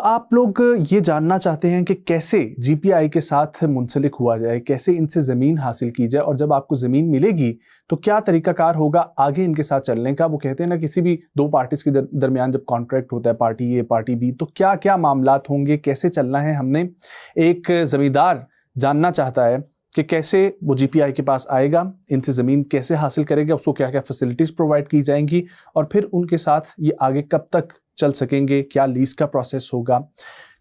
آپ لوگ یہ جاننا چاہتے ہیں کہ کیسے جی پی آئی کے ساتھ منسلک ہوا جائے, کیسے ان سے زمین حاصل کی جائے, اور جب آپ کو زمین ملے گی تو کیا طریقہ کار ہوگا آگے ان کے ساتھ چلنے کا. وہ کہتے ہیں نا کسی بھی دو پارٹیز کے درمیان جب کانٹریکٹ ہوتا ہے, پارٹی اے پارٹی بی, تو کیا کیا معاملات ہوں گے, کیسے چلنا ہے. ہم نے ایک زمیندار جاننا چاہتا ہے کہ کیسے وہ جی پی آئی کے پاس آئے گا, ان سے زمین کیسے حاصل کرے گا, اس کو کیا کیا فیسلٹیز پرووائڈ کی جائیں گی, اور پھر ان کے ساتھ یہ آگے کب تک چل سکیں گے, کیا لیز کا پروسیس ہوگا,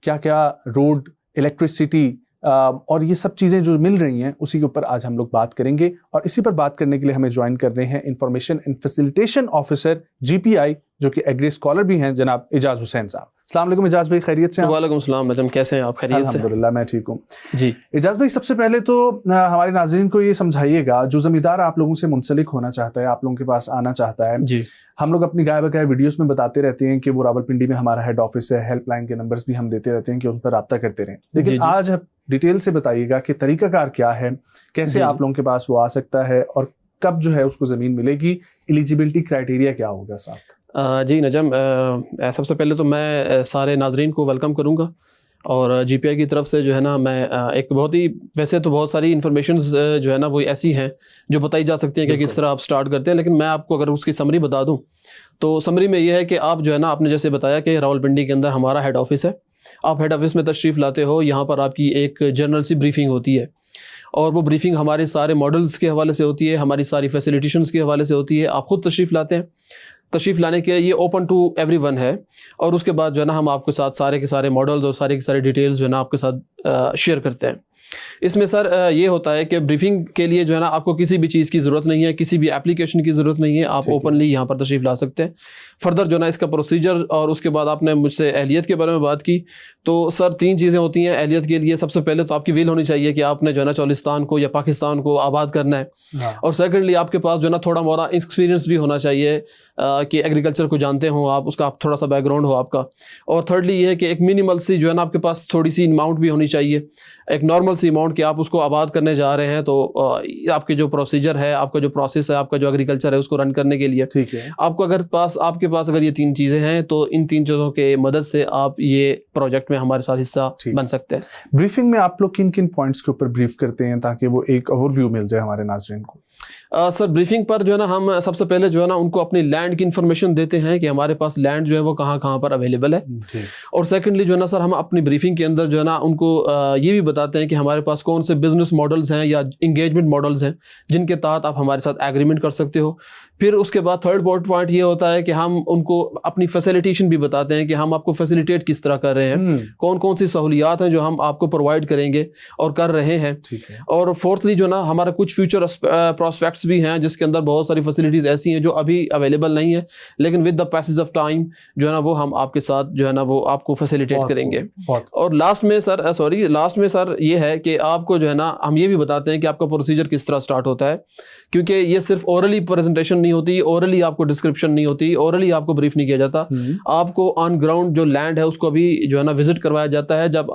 کیا کیا روڈ, الیکٹرسٹی اور یہ سب چیزیں جو مل رہی ہیں اسی کے اوپر آج ہم لوگ بات کریں گے. اور اسی پر بات کرنے کے لیے ہمیں جوائن کر رہے ہیں انفارمیشن اینڈ فیسیلیٹیشن آفیسر جی پی آئی, جو کہ ایگری اسکالر بھی ہیں, جناب اعجاز حسین صاحب. السلام علیکم اعجاز بھائی, خیریت سے ہیں؟ وعلیکم السلام نجم, کیسے ہیں آپ؟ خیریت سے؟ الحمدللہ میں ٹھیک ہوں. جی اعجاز بھائی, سب سے پہلے تو ہمارے ناظرین کو یہ سمجھائیے گا, جو زمیندار آپ لوگوں سے منسلک ہونا چاہتا ہے, آپ لوگوں کے پاس آنا چاہتا ہے, جی ہم لوگ اپنی گائے بگائے ویڈیوز میں بتاتے رہتے ہیں کہ وہ راولپنڈی میں ہمارا ہیڈ آفس ہے, ہیلپ لائن کے نمبرز بھی ہم دیتے رہتے ہیں کہ ان پر رابطہ کرتے رہیں, لیکن آج ڈیٹیل سے بتائیے گا کہ طریقہ کار کیا ہے, کیسے آپ لوگوں کے پاس وہ آ سکتا ہے, اور کب جو ہے اس کو زمین ملے گی, ایلیجیبلٹی کرائیٹیریا کیا ہوگا صاحب. جی نجم, سب سے پہلے تو میں سارے ناظرین کو ویلکم کروں گا, اور جی پی آئی کی طرف سے جو ہے نا میں ایک بہت ہی, ویسے تو بہت ساری انفارمیشنز جو ہے نا وہ ایسی ہیں جو بتائی جا سکتی ہیں کہ کس طرح آپ سٹارٹ کرتے ہیں, لیکن میں آپ کو اگر اس کی سمری بتا دوں تو سمری میں یہ ہے کہ آپ جو ہے نا, آپ نے جیسے بتایا کہ راولپنڈی کے اندر ہمارا ہیڈ آفس ہے, آپ ہیڈ آفس میں تشریف لاتے ہو, یہاں پر آپ کی ایک جنرل سی بریفنگ ہوتی ہے, اور وہ بریفنگ ہمارے سارے ماڈلز کے حوالے سے ہوتی ہے, ہماری ساری فیسیلیٹیشنز کے حوالے سے ہوتی ہے. آپ خود تشریف لاتے ہیں, تشریف لانے کے یہ اوپن ٹو ایوری ون ہے, اور اس کے بعد جو ہے نا ہم آپ کے ساتھ سارے کے سارے ماڈلز اور سارے کے سارے ڈیٹیلز جو ہے نا آپ کے ساتھ شیئر کرتے ہیں. اس میں سر یہ ہوتا ہے کہ بریفنگ کے لیے جو ہے نا آپ کو کسی بھی چیز کی ضرورت نہیں ہے, کسی بھی اپلیکیشن کی ضرورت نہیں ہے, آپ اوپنلی یہاں پر تشریف لا سکتے ہیں. فردر جو ہے نا اس کا پروسیجر, اور اس کے بعد آپ نے مجھ سے اہلیت کے بارے میں بات کی, تو سر 3 چیزیں ہوتی ہیں اہلیت کے لیے. سب سے پہلے تو آپ کی ویل ہونی چاہیے کہ آپ نے جو ہے نا چولستان کو یا پاکستان کو آباد کرنا ہے, اور سیکنڈلی آپ کے پاس جو ہے نا تھوڑا موڑا ایکسپیرینس بھی ہونا چاہیے کہ ایگریکلچر کو جانتے ہوں آپ, اس کا آپ تھوڑا سا بیک گراؤنڈ ہو آپ کا. اور تھرڈلی یہ ہے کہ ایک مینیمل سی جو ہے نا آپ کے پاس تھوڑی سی اماؤنٹ بھی ہونی چاہیے, ایک نارمل سی اماؤنٹ کہ آپ اس کو آباد کرنے جا رہے ہیں, تو آپ کے جو پروسیجر ہے, آپ کا جو پروسیس ہے, آپ کا جو ایگریکلچر ہے اس کو رن کرنے کے لیے ٹھیک ہے, آپ کو آپ کے پاس اگر یہ 3 چیزیں ہیں, تو ان 3 چیزوں کے مدد سے آپ یہ پروجیکٹ میں ہمارے ساتھ حصہ بن سکتے ہیں. بریفنگ میں آپ لوگ کن کن پوائنٹس کے اوپر بریف کرتے ہیں تاکہ وہ ایک اوور ویو مل جائے ہمارے ناظرین کو؟ سر بریفنگ پر جو ہے نا ہم سب سے پہلے جو ہے نا ان کو اپنی لینڈ کی انفارمیشن دیتے ہیں کہ ہمارے پاس لینڈ جو ہے وہ کہاں کہاں پر اویلیبل ہے, اور سیکنڈلی جو ہے نا سر ہم اپنی بریفنگ کے اندر جو ہے نا ان کو یہ بھی بتاتے ہیں کہ ہمارے پاس کون سے بزنس ماڈلز ہیں یا انگیجمنٹ ماڈلز ہیں جن کے تحت آپ ہمارے ساتھ ایگریمنٹ کر سکتے ہو. پھر اس کے بعد تھرڈ پوائنٹ یہ ہوتا ہے کہ ہم ان کو اپنی فیسیلیٹیشن بھی بتاتے ہیں کہ ہم آپ کو فیسیلیٹیٹ کس طرح کر رہے ہیں, کون کون سی سہولیات ہیں جو ہم آپ کو پرووائڈ کریں گے اور کر رہے ہیں. اور فورتھلی جو ہے نا ہمارا کچھ فیوچر پراسپیکٹس بھی ہیں جس کے اندر بہت ساری فیسلٹیز ایسی ہیں جو ابھی اویلیبل نہیں ہیں, لیکن with the pieces of time جو ہے نا وہ ہم آپ کے ساتھ جو ہے نا وہ آپ کو فیسیلیٹیٹ کریں گے. اور لاسٹ میں سر یہ ہے کہ آپ کو جو ہے نا ہم یہ بھی بتاتے ہیں کہ آپ کا پروسیجر کس طرح سٹارٹ ہوتا ہے, کیونکہ یہ صرف اورلی پریزنٹیشن نہیں ہوتی, اورلی آپ کو ڈسکرپشن نہیں ہوتی, اورلی آپ کو بریف نہیں کیا جاتا. آپ کو آن گراؤنڈ جو لینڈ ہے اس کو بھی جو ہے نا وزٹ کروایا جاتا ہے. جب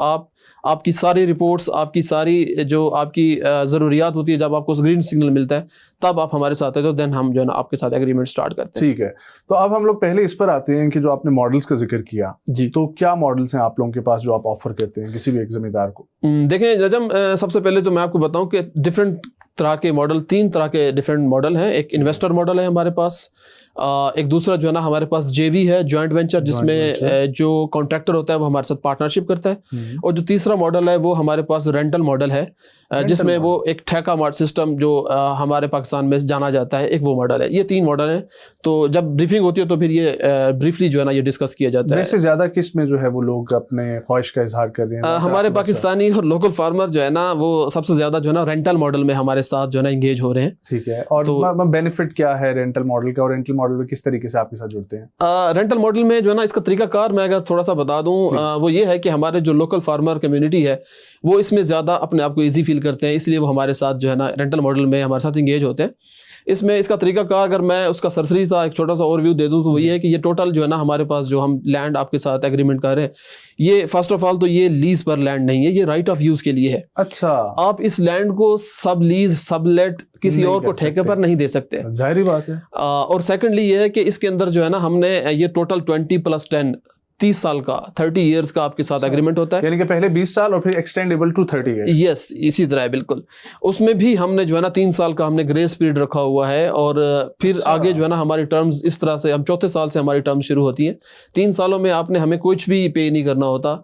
آپ کی ساری رپورٹس, آپ کی ساری جو آپ کی ضروریات ہوتی ہے, جب آپ کو گرین سگنل ملتا ہے تب آپ ہمارے ساتھ ہیں, تو دین ہم جو ہے نا آپ کے ساتھ ایگریمنٹ سٹارٹ کرتے ہیں. ٹھیک ہے, تو اب ہم لوگ پہلے اس پر آتے ہیں کہ جو آپ نے ماڈلز کا ذکر کیا, جی تو کیا ماڈلز ہیں آپ لوگوں کے پاس جو آپ آفر کرتے ہیں کسی بھی ایک زمیندار کو؟ دیکھیں نجم, سب سے پہلے تو میں آپ کو بتاؤں کہ ڈفرینٹ طرح کے ماڈل, 3 طرح کے ڈفرینٹ ماڈل ہیں. ایک انویسٹر ماڈل ہے ہمارے پاس, ایک دوسرا جو ہے نا ہمارے پاس جے وی ہے, جوائنٹ وینچر, جس میں جو کانٹریکٹر ہوتا ہے وہ ہمارے ساتھ پارٹنرشپ کرتا ہے. اور جو تیسرا ماڈل ہے وہ ہمارے پاس رینٹل ماڈل ہے, جس میں وہ ایک ٹھیکہ سسٹم جو ہمارے پاکستان میں جانا جاتا ہے, ایک وہ ماڈل ہے. یہ 3 ماڈل ہیں. تو جب بریفنگ ہوتی ہے تو پھر یہ بریفلی جو ہے نا یہ ڈسکس کیا جاتا ہے. ویسے زیادہ کس میں جو ہے وہ لوگ اپنے خواہش کا اظہار کر رہے ہیں؟ ہمارے پاکستانی اور لوکل فارمر جو ہے نا وہ سب سے زیادہ جو ہے نا رینٹل ماڈل میں ہمارے ساتھ جو ہے نا انگیج ہو رہے ہیں. ٹھیک ہے, اور بینیفٹ کیا ہے رینٹل ماڈل کا, اور رینٹل ماڈل میں کس طریقے سے آپ کے ساتھ جڑتے ہیں؟ رینٹل ماڈل میں جو ہے نا اس کا طریقہ کار میں اگر تھوڑا سا بتا دوں, وہ یہ ہے کہ ہمارے جو لوکل فارمر کمیونٹی ہے وہ اس میں زیادہ اپنے آپ کو ایزی فیل کرتے ہیں, اس لیے وہ ہمارے ساتھ جو ہے نا رینٹل ماڈل میں ہمارے ساتھ انگیج ہوتے ہیں. اس میں اس کا طریقہ کار اگر میں اس کا سرسری سا ایک چھوٹا سا اوور ویو دے دوں تو وہ یہ ہے کہ یہ ٹوٹل جو ہے نا ہمارے پاس جو ہم لینڈ آپ کے ساتھ ایگریمنٹ کر رہے ہیں, یہ فرسٹ آف آل تو یہ لیز پر لینڈ نہیں ہے, یہ رائٹ آف یوز کے لیے ہے. اچھا, آپ اس لینڈ کو سب لیز, سب لیٹ کسی اور کو ٹھیکے پر نہیں دے سکتے, ظاہری بات ہے. اور سیکنڈلی یہ ہے کہ اس کے اندر جو ہے نا ہم نے یہ ٹوٹل 20+10 30 سال کا 30 ایئرس کا آپ کے ساتھ ایگریمنٹ ہوتا ہے. یعنی کہ پہلے 20 سال اور پھر ایکسٹینڈیبل ٹو 30 ایئرس. یس اسی طرح ہے بالکل. اس میں بھی ہم نے جو ہے نا 3 سال کا ہم نے گریس پیریڈ رکھا ہوا ہے, اور پھر آگے جو ہے نا ہماری ٹرمز اس طرح سے, ہم چوتھے سال سے ہماری ٹرمز شروع ہوتی ہیں. 3 سالوں میں آپ نے ہمیں کچھ بھی پے نہیں کرنا ہوتا,